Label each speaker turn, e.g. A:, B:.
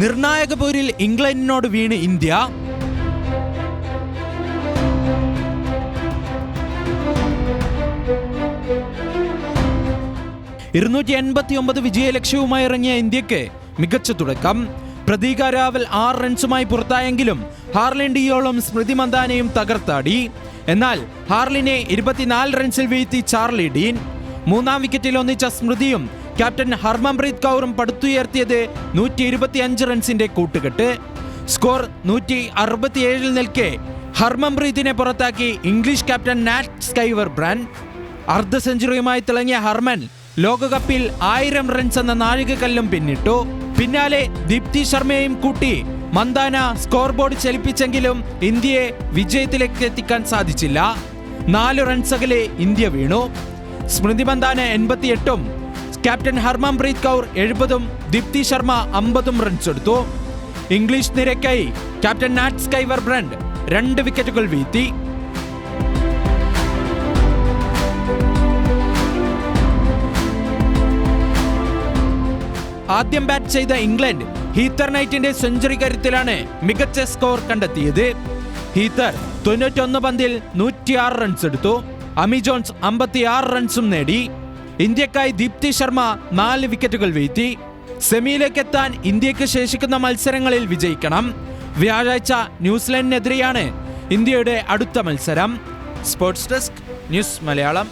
A: നിർണായക പോരിൽ ഇംഗ്ലണ്ടിനോട് വീണ് ഇന്ത്യ. വിജയലക്ഷ്യവുമായി ഇറങ്ങിയ ഇന്ത്യക്ക് മികച്ച തുടക്കം. പ്രതീകാരാവൽ 6 റൺസുമായി പുറത്തായെങ്കിലും ഹാർലിൻ ഡിയോളും സ്മൃതി മന്ദാനയും തകർത്താടി. എന്നാൽ ഹാർലിനെ 24 റൺസിൽ വീഴ്ത്തി ചാർലി ഡീൻ. 3-ാം വിക്കറ്റിൽ ഒന്നിച്ച സ്മൃതിയും ക്യാപ്റ്റൻ ഹർമൻപ്രീത് കൗറും പടുത്തുയർത്തിയത് 125 റൺസിന്റെ കൂട്ടുകെട്ട്. സ്കോർ 167 നിൽക്കെ ഹർമൻപ്രീതിനെ പുറത്താക്കി ഇംഗ്ലീഷ് ക്യാപ്റ്റൻ നാറ്റ് സ്കൈവർ ബ്രാൻഡ്. അർദ്ധ സെഞ്ചുറിയുമായി തിളങ്ങിയ ഹർമൻ ലോകകപ്പിൽ 1000 റൺസ് എന്ന നാഴികക്കല്ലും പിന്നിട്ടു. പിന്നാലെ ദീപ്തി ശർമ്മയെയും കൂട്ടി മന്ദാന സ്കോർ ബോർഡ് ചലിപ്പിച്ചെങ്കിലും ഇന്ത്യയെ വിജയത്തിലേക്ക് എത്തിക്കാൻ സാധിച്ചില്ല. 4 റൺസ് അകലെ ഇന്ത്യ വീണു. സ്മൃതി മന്ദാന 88-ഉം ക്യാപ്റ്റൻ ഹർമൻപ്രീത് കൗർ 70-ഉം ദീപ്തി ശർമ്മ 50-ഉം റൺസ് എടുത്തു. ഇംഗ്ലീഷ് നിരക്കായി ക്യാപ്റ്റൻ നാറ്റ് സ്കൈവർ ബ്രാൻഡ് 2 വിക്കറ്റുകൾ വീഴ്ത്തി. ആദ്യം ബാറ്റ് ചെയ്ത ഇംഗ്ലണ്ട് ഹീത്തർ നൈറ്റിന്റെ സെഞ്ചുറി കരുത്തിലാണ് മികച്ച സ്കോർ കണ്ടെത്തിയത്. ഹീത്തർ 91 പന്തിൽ 106 റൺസ് എടുത്തു. അമി ജോൺസ് 56 റൺസും നേടി. ഇന്ത്യക്കായി ദീപ്തി ശർമ്മ 4 വിക്കറ്റുകൾ വീഴ്ത്തി. സെമിയിലേക്കെത്താൻ ഇന്ത്യക്ക് ശേഷിക്കുന്ന മത്സരങ്ങളിൽ വിജയിക്കണം. വ്യാഴാഴ്ച ന്യൂസിലൻഡിനെതിരെയാണ് ഇന്ത്യയുടെ അടുത്ത മത്സരം. Sports desk, news Malayalam.